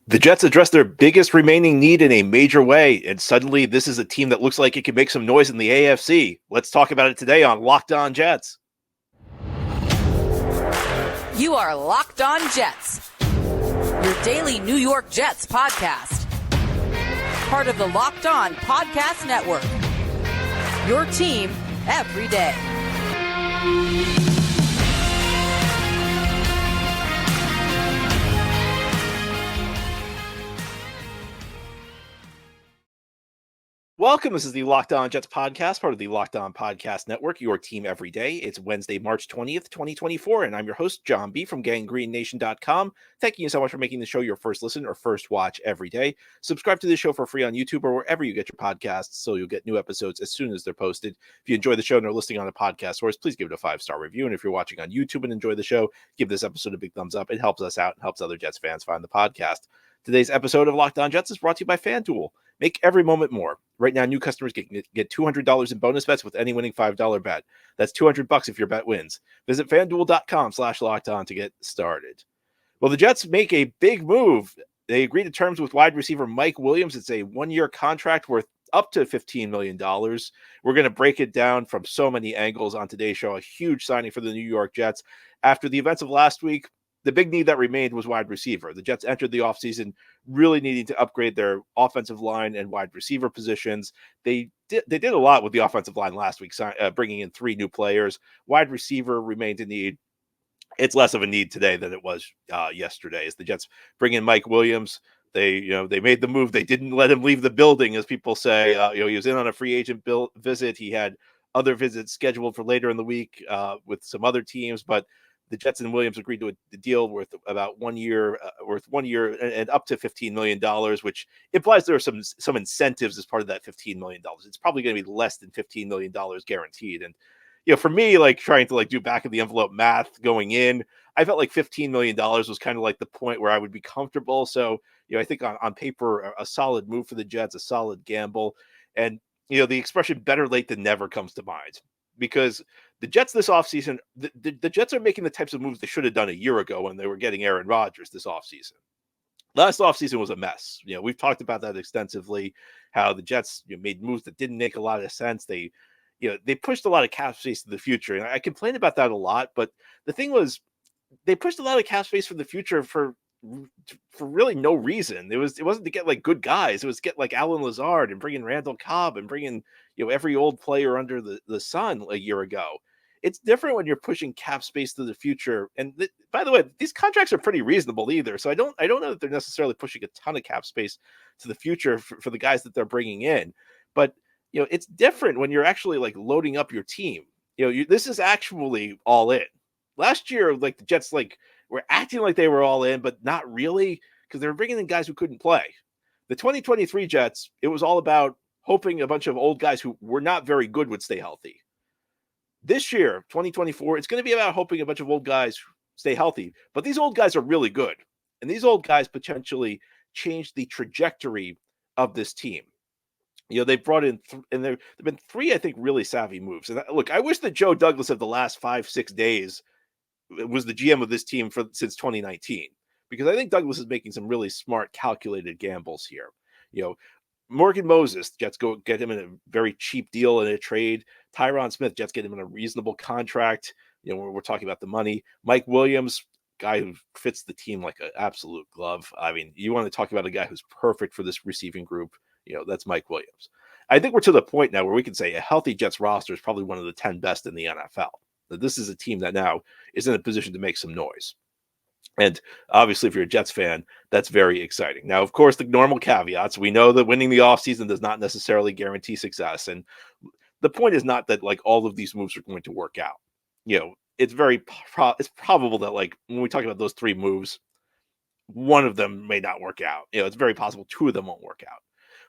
The Jets address their biggest remaining need in a major way, and suddenly this is a team that looks like it can make some noise in the AFC. Let's talk about it today on Locked On Jets. You are Locked On Jets, your daily New York Jets podcast. Part of the Locked On Podcast Network, your team every day. Welcome. This is the Locked On Jets podcast, part of the Locked On Podcast Network, your team every day. It's Wednesday, March 20th, 2024, and I'm your host, John B. from GanggreenNation.com. Thank you so much for making the show your first listen or first watch every day. Subscribe to the show for free on YouTube or wherever you get your podcasts so you'll get new episodes as soon as they're posted. If you enjoy the show and are listening on a podcast source, please give it a 5-star review. And if you're watching on YouTube and enjoy the show, give this episode a big thumbs up. It helps us out and helps other Jets fans find the podcast. Today's episode of Locked On Jets is brought to you by FanDuel. Make every moment more. Right now, new customers get $200 in bonus bets with any winning $5 bet. That's $200 if your bet wins. Visit FanDuel.com/LockedOn to get started. Well, the Jets make a big move. They agree to terms with wide receiver Mike Williams. It's a one-year contract worth up to $15 million. We're going to break it down from so many angles on today's show. A huge signing for the New York Jets. After the events of last week, the big need that remained was wide receiver. The Jets entered the offseason really needing to upgrade their offensive line and wide receiver positions. They did a lot with the offensive line last week, bringing in 3 new players. Wide receiver remained a need. It's less of a need today than it was yesterday. As the Jets bring in Mike Williams, they made the move. They didn't let him leave the building, as people say. He was in on a free agent visit. He had other visits scheduled for later in the week with some other teams, but the Jets and Williams agreed to a deal worth about 1 year, and up to $15 million, which implies there are some incentives as part of that $15 million. It's probably going to be less than $15 million guaranteed. And, for me, like trying to do back of the envelope math going in, I felt like $15 million was kind of like the point where I would be comfortable. So, I think on paper, a solid move for the Jets, a solid gamble. And, the expression better late than never comes to mind, because the Jets this offseason, the Jets are making the types of moves they should have done a year ago when they were getting Aaron Rodgers this offseason. Last offseason was a mess. We've talked about that extensively, how the Jets made moves that didn't make a lot of sense. They pushed a lot of cap space to the future. And I complain about that a lot. But the thing was, they pushed a lot of cap space for the future for really no reason. It wasn't to get good guys. It was to get Alan Lazard and bring in Randall Cobb and bring in every old player under the sun a year ago. It's different when you're pushing cap space to the future. And by the way, these contracts are pretty reasonable either. So I don't know that they're necessarily pushing a ton of cap space to the future for the guys that they're bringing in. But it's different when you're actually loading up your team. This is actually all in. Last year, the Jets were acting like they were all in, but not really, because they were bringing in guys who couldn't play. The 2023 Jets, it was all about hoping a bunch of old guys who were not very good would stay healthy. This year, 2024, it's going to be about hoping a bunch of old guys stay healthy. But these old guys are really good. And these old guys potentially change the trajectory of this team. They brought in, and there have been 3, I think, really savvy moves. And look, I wish that Joe Douglas of the last 5-6 days was the GM of this team since 2019, because I think Douglas is making some really smart, calculated gambles here. Morgan Moses, Jets go get him in a very cheap deal in a trade. Tyron Smith, Jets get him in a reasonable contract. We're talking about the money. Mike Williams, guy who fits the team like an absolute glove. I mean, you want to talk about a guy who's perfect for this receiving group. That's Mike Williams. I think we're to the point now where we can say a healthy Jets roster is probably one of the 10 best in the NFL. This is a team that now is in a position to make some noise. And obviously, if you're a Jets fan, that's very exciting. Now, of course, the normal caveats. We know that winning the offseason does not necessarily guarantee success. And the point is not that all of these moves are going to work out. It's it's probable that when we talk about those 3 moves, one of them may not work out. It's very possible 2 of them won't work out.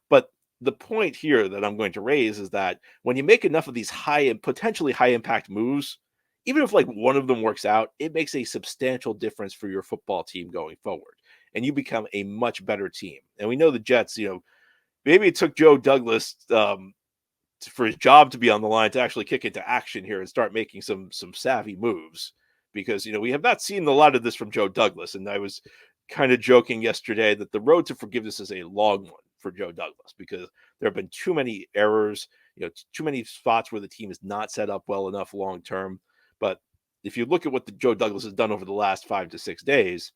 But the point here that I'm going to raise is that when you make enough of these high and potentially high impact moves, even if one of them works out, it makes a substantial difference for your football team going forward. And you become a much better team. And we know the Jets, maybe it took Joe Douglas for his job to be on the line to actually kick into action here and start making some savvy moves, because we have not seen a lot of this from Joe Douglas. And I was kind of joking yesterday that the road to forgiveness is a long one for Joe Douglas because there have been too many errors, too many spots where the team is not set up well enough long term. But if you look at what the Joe Douglas has done over the last 5 to 6 days,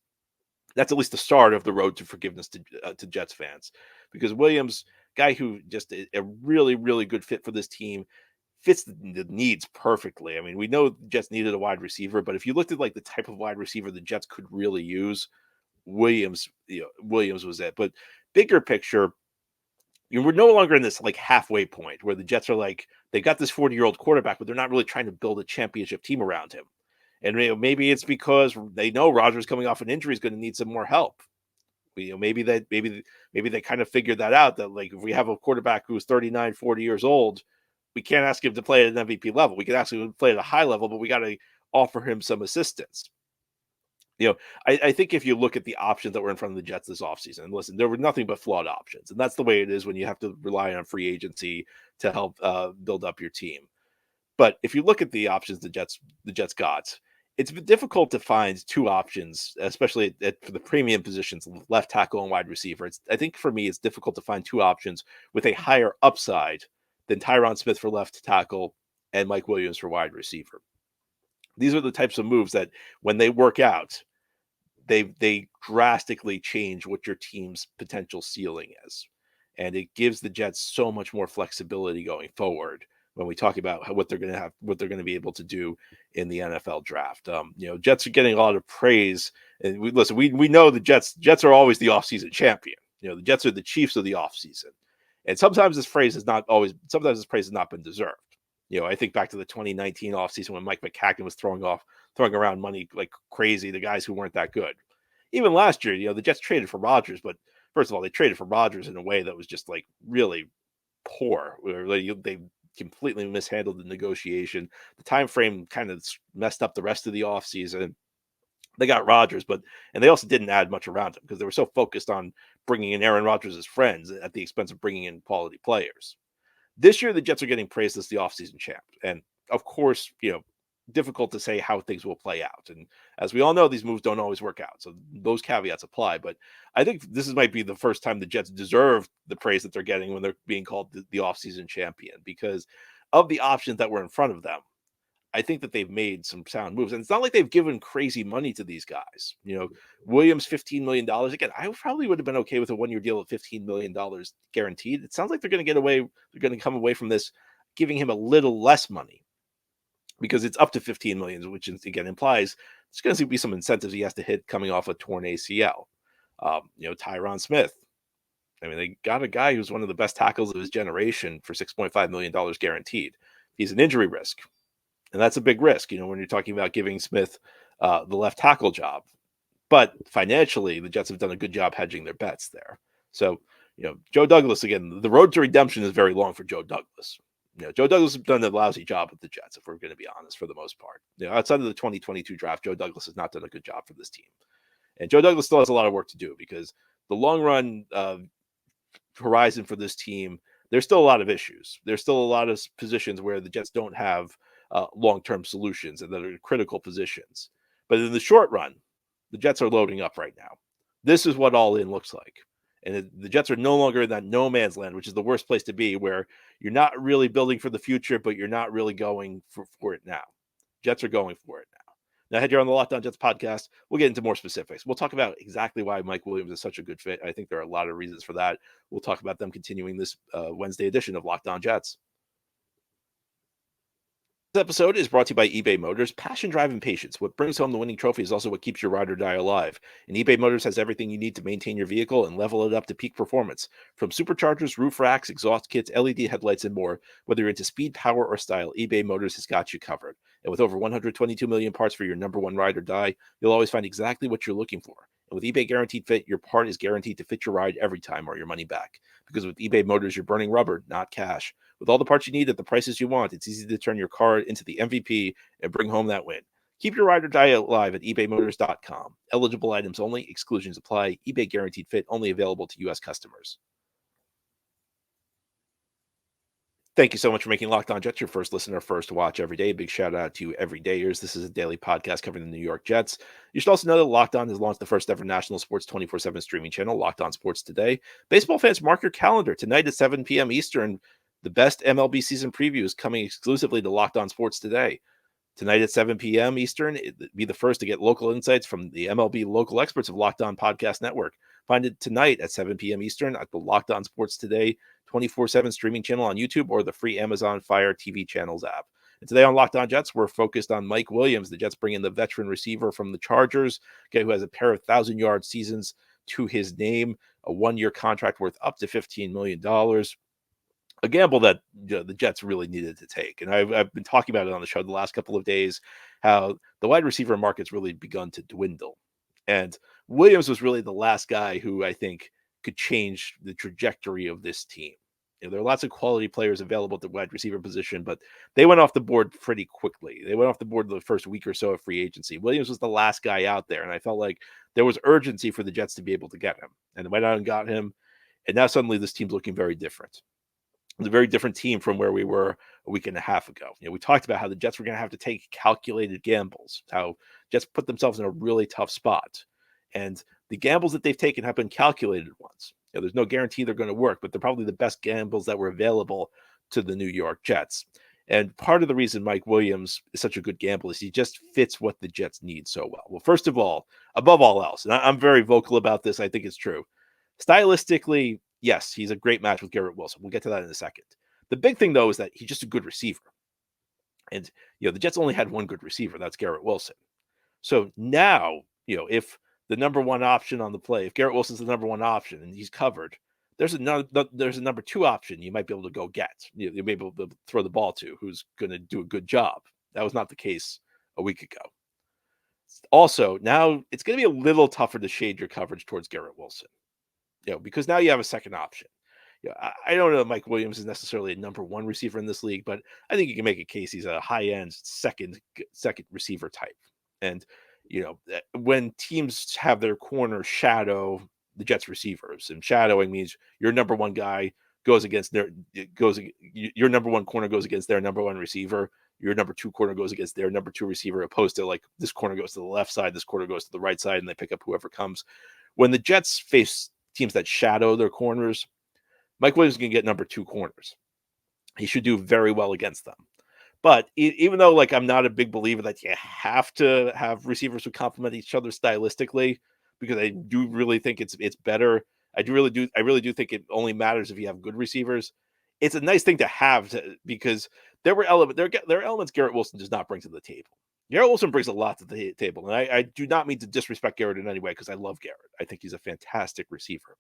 that's at least the start of the road to forgiveness to Jets fans, because Williams, guy who just a really, really good fit for this team, fits the needs perfectly. I mean, we know the Jets needed a wide receiver, but if you looked at like the type of wide receiver the Jets could really use, Williams was it. But bigger picture, we're no longer in this like halfway point where the Jets are like they got this 40-year-old quarterback, but they're not really trying to build a championship team around him. And maybe it's because they know Rodgers coming off an injury is going to need some more help. Maybe they kind of figured that out, that like if we have a quarterback who's 39, 40 years old, we can't ask him to play at an MVP level. We can ask him to play at a high level, but we got to offer him some assistance. I think if you look at the options that were in front of the Jets this offseason, and listen, there were nothing but flawed options. And that's the way it is when you have to rely on free agency to help build up your team. But if you look at the options the Jets got, it's difficult to find two options, especially for the premium positions, left tackle and wide receiver. I think for me, it's difficult to find two options with a higher upside than Tyron Smith for left tackle and Mike Williams for wide receiver. These are the types of moves that when they work out, they drastically change what your team's potential ceiling is. And it gives the Jets so much more flexibility going forward when we talk about what they're going to be able to do in the NFL draft. Jets are getting a lot of praise, and we know the Jets are always the offseason champion. The Jets are the Chiefs of the offseason. And sometimes this praise has not been deserved. I think back to the 2019 offseason when Mike McCacken was throwing around money like crazy, the guys who weren't that good. Even last year, the Jets traded for Rodgers, but first of all, they traded for Rodgers in a way that was just like really poor. They completely mishandled the negotiation. The time frame kind of messed up the rest of the offseason. They got Rodgers, and they also didn't add much around him because they were so focused on bringing in Aaron Rodgers as friends at the expense of bringing in quality players. This year, the Jets are getting praised as the offseason champ. And of course, difficult to say how things will play out. And as we all know, these moves don't always work out. So those caveats apply. But I think might be the first time the Jets deserve the praise that they're getting when they're being called the offseason champion, because of the options that were in front of them. I think that they've made some sound moves. And it's not like they've given crazy money to these guys. Williams, $15 million. Again, I probably would have been okay with a one-year deal of $15 million guaranteed. It sounds like they're going to come away from this giving him a little less money, because it's up to $15 million, which again implies there's going to be some incentives he has to hit coming off a torn ACL. Tyron Smith. I mean, they got a guy who's one of the best tackles of his generation for $6.5 million guaranteed. He's an injury risk. And that's a big risk, when you're talking about giving Smith the left tackle job. But financially, the Jets have done a good job hedging their bets there. So, Joe Douglas, again, the road to redemption is very long for Joe Douglas. Joe Douglas has done a lousy job with the Jets, if we're going to be honest, for the most part. Outside of the 2022 draft, Joe Douglas has not done a good job for this team. And Joe Douglas still has a lot of work to do, because the long run horizon for this team, there's still a lot of issues. There's still a lot of positions where the Jets don't have long-term solutions and that are critical positions. But in the short run, the Jets are loading up right now. This is what all in looks like. And the Jets are no longer in that no man's land, which is the worst place to be, where you're not really building for the future, but you're not really going for it now. Jets are going for it now. Now, ahead here on the Locked On Jets podcast, we'll get into more specifics. We'll talk about exactly why Mike Williams is such a good fit. I think there are a lot of reasons for that. We'll talk about them continuing this Wednesday edition of Locked On Jets. This episode is brought to you by eBay Motors. Passion, drive, and patience. What brings home the winning trophy is also what keeps your ride or die alive. And eBay Motors has everything you need to maintain your vehicle and level it up to peak performance. From superchargers, roof racks, exhaust kits, LED headlights, and more. Whether you're into speed, power, or style, eBay Motors has got you covered. And with over 122 million parts for your number one ride or die, you'll always find exactly what you're looking for. And with eBay Guaranteed Fit, your part is guaranteed to fit your ride every time or your money back. Because with eBay Motors, you're burning rubber, not cash. With all the parts you need at the prices you want, it's easy to turn your car into the MVP and bring home that win. Keep your ride or die alive at ebaymotors.com. Eligible items only. Exclusions apply. eBay Guaranteed Fit only available to U.S. customers. Thank you so much for making Locked On Jets your first listener, first watch every day. Big shout out to everydayers. This is a daily podcast covering the New York Jets. You should also know that Locked On has launched the first ever national sports 24/7 streaming channel, Locked On Sports Today. Baseball fans, mark your calendar. Tonight at 7 p.m. Eastern, the best MLB season preview is coming exclusively to Locked On Sports Today. Tonight at 7 p.m. Eastern, be the first to get local insights from the MLB local experts of Locked On Podcast Network. Find it tonight at 7 p.m. Eastern at the Locked On Sports Today 24/7 streaming channel on YouTube or the free Amazon Fire TV channels app. And today on Locked On Jets, we're focused on Mike Williams. The Jets bring in the veteran receiver from the Chargers, guy who has a pair of 1,000-yard seasons to his name, a one-year contract worth up to $15 million. A gamble that the Jets really needed to take. And I've been talking about it on the show the last couple of days, how the wide receiver market's really begun to dwindle. And Williams was really the last guy who I think could change the trajectory of this team. There are lots of quality players available at the wide receiver position, but they went off the board pretty quickly. They went off the board the first week or so of free agency. Williams was the last guy out there, and I felt like there was urgency for the Jets to be able to get him. And they went out and got him, and now suddenly this team's looking very different. It's a very different team from where we were a week and a half ago. We talked about how the Jets were going to have to take calculated gambles, how Jets put themselves in a really tough spot. And the gambles that they've taken have been calculated ones. There's no guarantee they're going to work, but they're probably the best gambles that were available to the New York Jets. And part of the reason Mike Williams is such a good gamble is he just fits what the Jets need so well. Well, first of all, above all else, and I'm very vocal about this, I think it's true. Stylistically, yes, he's a great match with Garrett Wilson. We'll get to that in a second. The big thing, though, is that he's just a good receiver. And, the Jets only had one good receiver. That's Garrett Wilson. So now, if the number one option on the play, if Garrett Wilson's the number one option and he's covered, there's a number two option you might be able to go get. You may be able to throw the ball to who's going to do a good job. That was not the case a week ago. Also, now it's going to be a little tougher to shade your coverage towards Garrett Wilson. Because now you have a second option. I don't know if Mike Williams is necessarily a number one receiver in this league, but I think you can make a case he's a high-end second receiver type. And, when teams have their corner shadow the Jets receivers, and shadowing means your number one guy goes against your number one corner goes against their number one receiver, your number two corner goes against their number two receiver, opposed to like this corner goes to the left side, this corner goes to the right side, and they pick up whoever comes. When the Jets face teams that shadow their corners, Mike Williams can get number two corners. He should do very well against them. But even though, I'm not a big believer that you have to have receivers who complement each other stylistically, because I do really think it's better. I really do think it only matters if you have good receivers. It's a nice thing to have because there are elements Garrett Wilson does not bring to the table. Garrett Wilson brings a lot to the table, and I do not mean to disrespect Garrett in any way because I love Garrett. I think he's a fantastic receiver.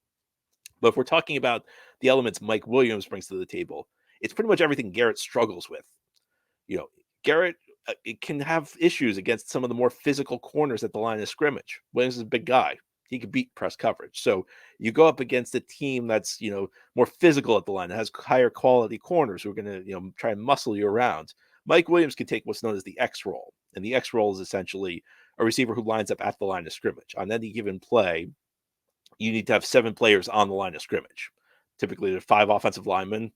But if we're talking about the elements Mike Williams brings to the table, it's pretty much everything Garrett struggles with. Garrett it can have issues against some of the more physical corners at the line of scrimmage. Williams is a big guy. He can beat press coverage. So you go up against a team that's, more physical at the line, that has higher quality corners who are going to, try and muscle you around. Mike Williams can take what's known as the X role. And the X role is essentially a receiver who lines up at the line of scrimmage. On any given play, you need to have 7 players on the line of scrimmage. Typically, there's 5 offensive linemen,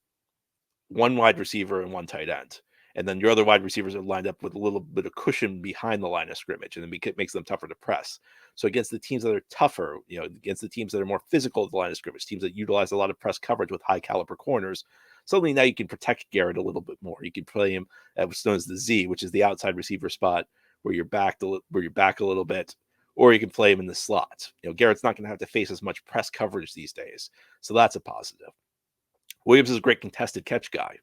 1 wide receiver, and 1 tight end. And then your other wide receivers are lined up with a little bit of cushion behind the line of scrimmage, and it makes them tougher to press. So against the teams that are tougher, against the teams that are more physical at the line of scrimmage, teams that utilize a lot of press coverage with high caliber corners, suddenly now you can protect Garrett a little bit more. You can play him at what's known as the Z, which is the outside receiver spot where you're back a little bit, or you can play him in the slot. Garrett's not going to have to face as much press coverage these days, so that's a positive. Williams is a great contested catch guy.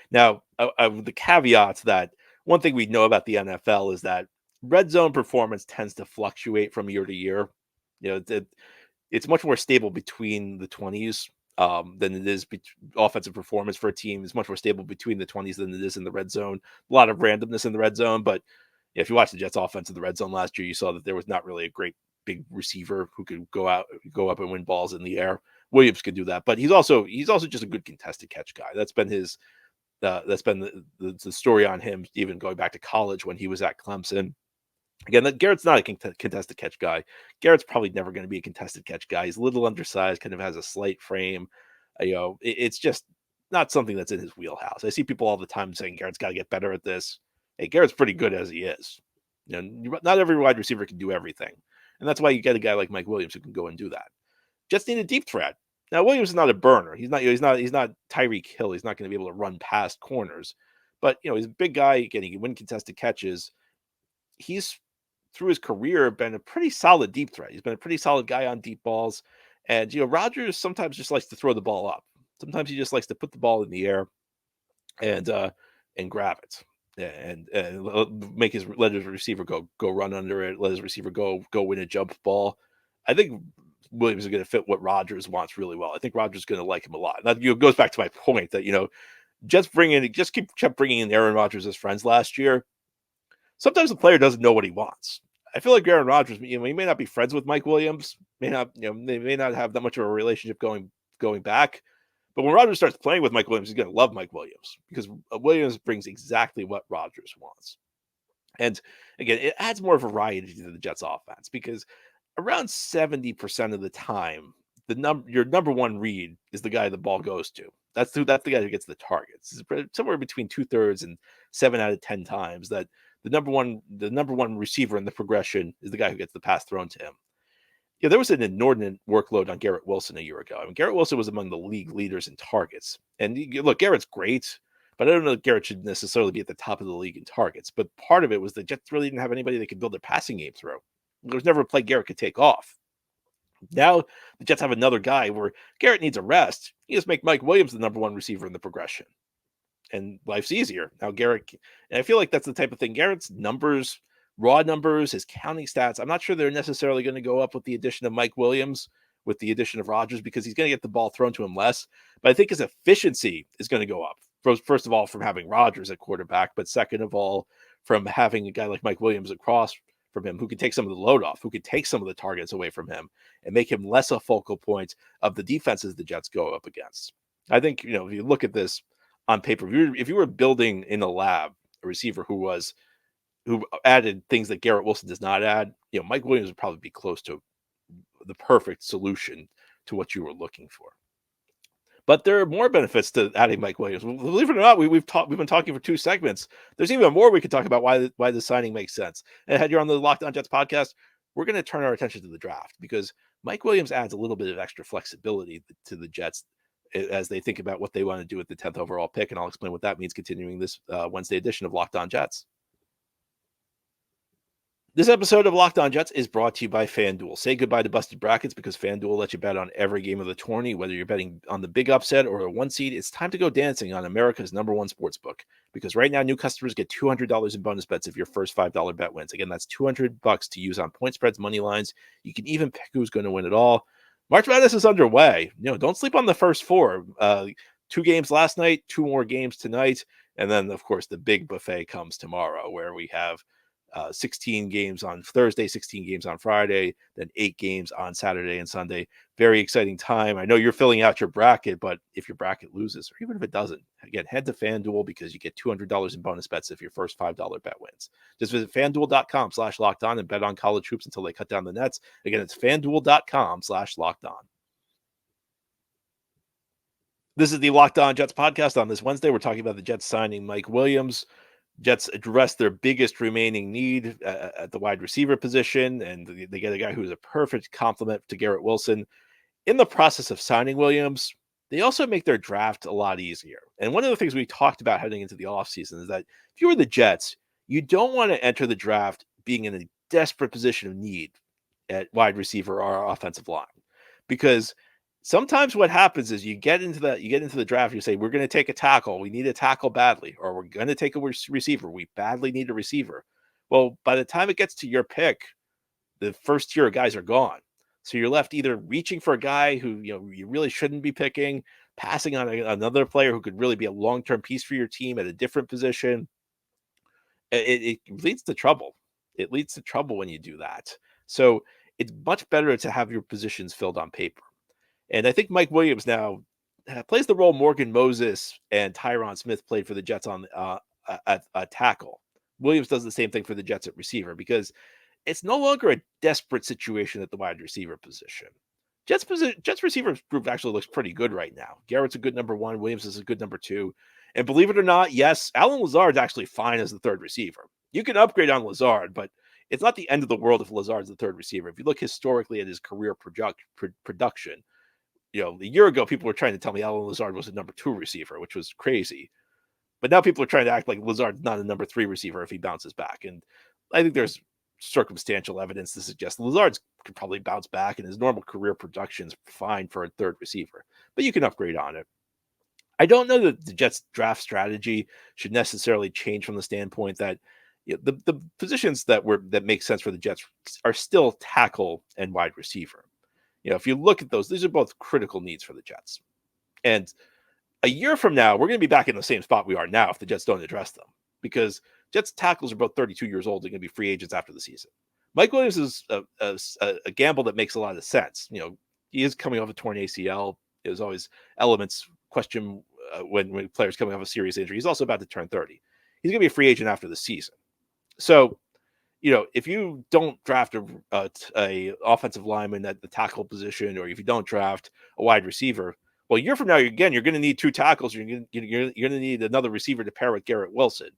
Now, the caveats that one thing we know about the NFL is that red zone performance tends to fluctuate from year to year. It's much more stable between the 20s than it is offensive performance for a team. It's much more stable between the 20s than it is in the red zone. A lot of randomness in the red zone, but if you watch the Jets offense in the red zone last year, you saw that there was not really a great big receiver who could go up and win balls in the air. Williams could do that, but he's also just a good contested catch guy. That's been the story on him, even going back to college when he was at Clemson. Again, Garrett's not a contested catch guy. Garrett's probably never going to be a contested catch guy. He's a little undersized, kind of has a slight frame. It's just not something that's in his wheelhouse. I see people all the time saying Garrett's got to get better at this. Hey, Garrett's pretty good as he is. Not every wide receiver can do everything, and that's why you get a guy like Mike Williams who can go and do that. Jets need a deep threat. Now Williams is not a burner. He's not Tyreek Hill. He's not going to be able to run past corners, but he's a big guy. Again, he can win contested catches. He's through his career been a pretty solid deep threat. He's been a pretty solid guy on deep balls, and Rodgers sometimes just likes to throw the ball up. Sometimes he just likes to put the ball in the air and grab it and let his receiver go run under it, let his receiver go win a jump ball. I think Williams is going to fit what Rodgers wants really well. I think Rodgers is going to like him a lot. And that goes back to my point that Jets kept bringing in Aaron Rodgers as friends last year. Sometimes the player doesn't know what he wants. I feel like Aaron Rodgers, he may not be friends with Mike Williams, they may not have that much of a relationship going back. But when Rodgers starts playing with Mike Williams, he's going to love Mike Williams because Williams brings exactly what Rodgers wants. And again, it adds more variety to the Jets offense because around 70% of the time, your number one read is the guy the ball goes to. That's the guy who gets the targets. It's somewhere between 2/3 and 7 out of 10 times that the number one receiver in the progression is the guy who gets the pass thrown to him. There was an inordinate workload on Garrett Wilson a year ago. I mean, Garrett Wilson was among the league leaders in targets. And look, Garrett's great, but I don't know if Garrett should necessarily be at the top of the league in targets. But part of it was the Jets really didn't have anybody they could build their passing game through. There was never a play Garrett could take off. Now the Jets have another guy where Garrett needs a rest. You just make Mike Williams the number one receiver in the progression. And life's easier. Now Garrett, and I feel like that's the type of thing. Garrett's numbers, raw numbers, his counting stats, I'm not sure they're necessarily going to go up with the addition of Mike Williams, with the addition of Rodgers, because he's going to get the ball thrown to him less. But I think his efficiency is going to go up. First of all, from having Rodgers at quarterback, but second of all, from having a guy like Mike Williams across from him who could take some of the load off, who could take some of the targets away from him and make him less a focal point of the defenses the Jets go up against. I think, if you look at this on paper, if you were building in a lab a receiver who added things that Garrett Wilson does not add, Mike Williams would probably be close to the perfect solution to what you were looking for. But there are more benefits to adding Mike Williams. Believe it or not, we've been talking for 2 segments. There's even more we could talk about why the signing makes sense. And had you're on the Locked On Jets podcast, we're going to turn our attention to the draft because Mike Williams adds a little bit of extra flexibility to the Jets as they think about what they want to do with the 10th overall pick. And I'll explain what that means continuing this Wednesday edition of Locked On Jets. This episode of Locked On Jets is brought to you by FanDuel. Say goodbye to busted brackets because FanDuel lets you bet on every game of the tourney. Whether you're betting on the big upset or a 1 seed, it's time to go dancing on America's #1 sportsbook. Because right now, new customers get $200 in bonus bets if your first $5 bet wins. Again, that's $200 to use on point spreads, money lines. You can even pick who's going to win it all. March Madness is underway. Don't sleep on the first 4. 2 games last night, 2 more games tonight. And then, of course, the big buffet comes tomorrow where we have 16 games on Thursday, 16 games on Friday, then 8 games on Saturday and Sunday. Very exciting time. I know you're filling out your bracket, but if your bracket loses, or even if it doesn't, again, head to FanDuel because you get $200 in bonus bets if your first $5 bet wins. Just visit FanDuel.com/lockedon and bet on college hoops until they cut down the nets. Again, it's FanDuel.com/lockedon. This is the Locked On Jets podcast. On this Wednesday, we're talking about the Jets signing Mike Williams. Jets address their biggest remaining need at the wide receiver position, and they get a guy who is a perfect complement to Garrett Wilson. In the process of signing Williams, they also make their draft a lot easier. And one of the things we talked about heading into the offseason is that if you were the Jets, you don't want to enter the draft being in a desperate position of need at wide receiver or offensive line. Because sometimes what happens is you get into the draft, you say, we're going to take a tackle. We need a tackle badly, or we're going to take a receiver. We badly need a receiver. Well, by the time it gets to your pick, the first tier of guys are gone. So you're left either reaching for a guy who, you really shouldn't be picking, passing on another player who could really be a long-term piece for your team at a different position. It leads to trouble. It leads to trouble when you do that. So it's much better to have your positions filled on paper. And I think Mike Williams now plays the role Morgan Moses and Tyron Smith played for the Jets on at tackle. Williams does the same thing for the Jets at receiver because it's no longer a desperate situation at the wide receiver position. Jets receiver group actually looks pretty good right now. Garrett's a good number one. Williams is a good number two. And believe it or not, yes, Alan Lazard's actually fine as the third receiver. You can upgrade on Lazard, but it's not the end of the world if Lazard's the third receiver. If you look historically at his career production, a year ago, people were trying to tell me Alan Lazard was a number two receiver, which was crazy. But now people are trying to act like Lazard's not a number three receiver if he bounces back. And I think there's circumstantial evidence to suggest Lazard could probably bounce back, and his normal career production's fine for a third receiver. But you can upgrade on it. I don't know that the Jets draft strategy should necessarily change from the standpoint that the positions that make sense for the Jets are still tackle and wide receiver. If you look at those, these are both critical needs for the Jets. And a year from now, we're going to be back in the same spot we are now if the Jets don't address them, because Jets tackles are both 32 years old. They're going to be free agents after the season. Mike Williams is a gamble that makes a lot of sense. He is coming off a torn ACL. There's always elements question when players coming off a serious injury. He's also about to turn 30. He's going to be a free agent after the season. So, if you don't draft a offensive lineman at the tackle position, or if you don't draft a wide receiver, well, a year from now, you're going to need two tackles. You're going to need another receiver to pair with Garrett Wilson.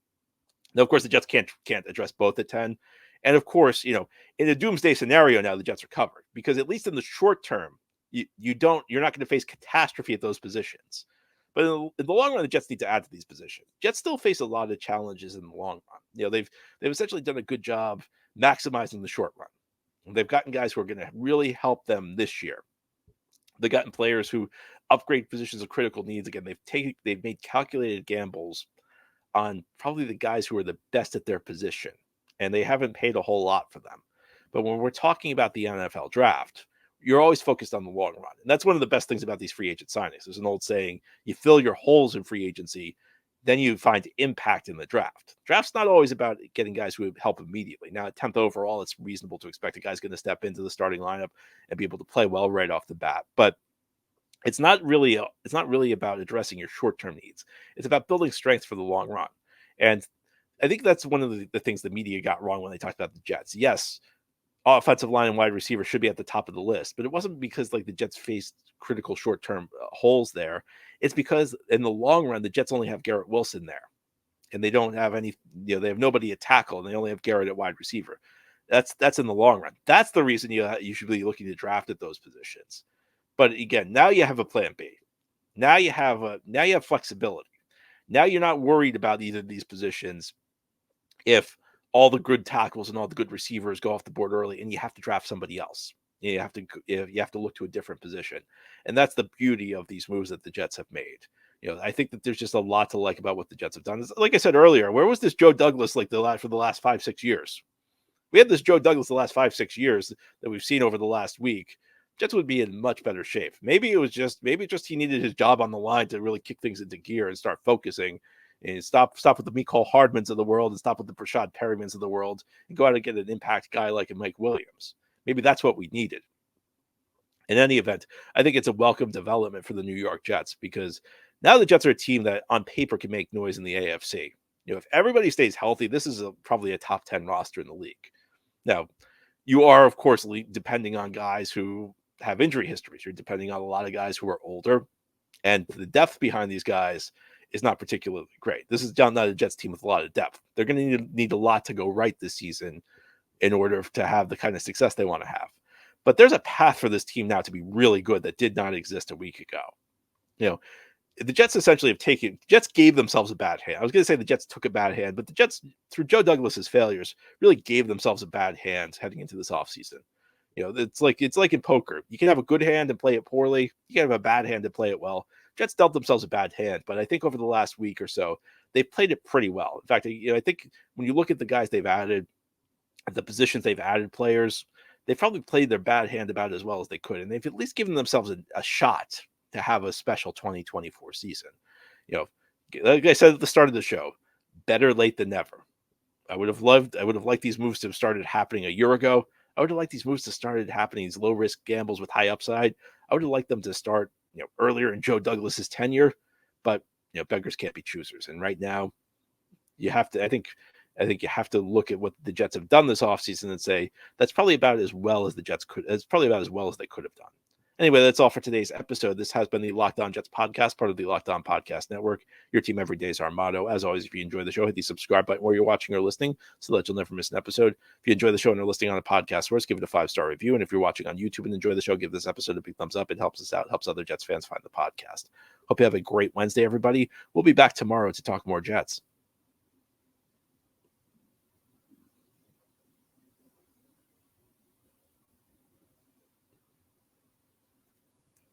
Now, of course, the Jets can't address both at 10. And of course, in a doomsday scenario now, the Jets are covered, because at least in the short term, you're not going to face catastrophe at those positions. But in the long run, the Jets need to add to these positions. Jets still face a lot of challenges in the long run. They've essentially done a good job maximizing the short run. They've gotten guys who are going to really help them this year. They've gotten players who upgrade positions of critical needs. Again, they've made calculated gambles on probably the guys who are the best at their position, and they haven't paid a whole lot for them. But when we're talking about the NFL draft, you're always focused on the long run. And that's one of the best things about these free agent signings. There's an old saying, you fill your holes in free agency, then you find impact in the draft. Draft's not always about getting guys who help immediately. Now, at 10th overall, it's reasonable to expect a guy's going to step into the starting lineup and be able to play well right off the bat. But it's not really about addressing your short-term needs. It's about building strength for the long run. And I think that's one of the things the media got wrong when they talked about the Jets. Yes, offensive line and wide receiver should be at the top of the list, but it wasn't because the Jets faced critical short-term holes there. It's because in the long run, the Jets only have Garrett Wilson there, and they don't have any. They have nobody at tackle, and they only have Garrett at wide receiver. That's in the long run. That's the reason you should be looking to draft at those positions. But again, now you have a plan B. Now you have flexibility. Now you're not worried about either of these positions if all the good tackles and all the good receivers go off the board early, and you have to draft somebody else. You have to look to a different position, and that's the beauty of these moves that the Jets have made. I think that there's just a lot to like about what the Jets have done. Like I said earlier, where was this Joe Douglas for the last 5-6 years? We had this Joe Douglas the last 5-6 years that we've seen over the last week. Jets would be in much better shape. Maybe just he needed his job on the line to really kick things into gear and start focusing, and stop with the Mecole Hardmans of the world, and stop with the Brashad Perrymans of the world, and go out and get an impact guy like a Mike Williams. Maybe that's what we needed. In any event, I think it's a welcome development for the New York Jets, because now the Jets are a team that on paper can make noise in the AFC. If everybody stays healthy, this is probably a top 10 roster in the league. Now, you are, of course, depending on guys who have injury histories. You're depending on a lot of guys who are older, and the depth behind these guys is not particularly great. This is not a Jets team with a lot of depth. They're going to need a lot to go right this season in order to have the kind of success they want to have. But there's a path for this team now to be really good that did not exist a week ago. The Jets essentially Jets gave themselves a bad hand. I was going to say the Jets took a bad hand, but the Jets, through Joe Douglas's failures, really gave themselves a bad hand heading into this offseason. It's like in poker. You can have a good hand and play it poorly. You can have a bad hand and play it well. Jets dealt themselves a bad hand, but I think over the last week or so, they played it pretty well. In fact, I think when you look at the guys they've added, at the positions they've added players, they probably played their bad hand about as well as they could, and they've at least given themselves a shot to have a special 2024 season. Like I said at the start of the show, better late than never. I would have liked these moves to have started happening a year ago. I would have liked these moves to started happening, these low risk gambles with high upside. I would have liked them to start, earlier in Joe Douglas's tenure, but beggars can't be choosers. And right now, you have to. I think you have to look at what the Jets have done this offseason and say that's probably about as well as the Jets could. It's probably about as well as they could have done. Anyway, that's all for today's episode. This has been the Locked On Jets podcast, part of the Locked On Podcast Network. Your team every day is our motto. As always, if you enjoy the show, hit the subscribe button where you're watching or listening so that you'll never miss an episode. If you enjoy the show and are listening on a podcast source, give it a 5-star review. And if you're watching on YouTube and enjoy the show, give this episode a big thumbs up. It helps us out, helps other Jets fans find the podcast. Hope you have a great Wednesday, everybody. We'll be back tomorrow to talk more Jets.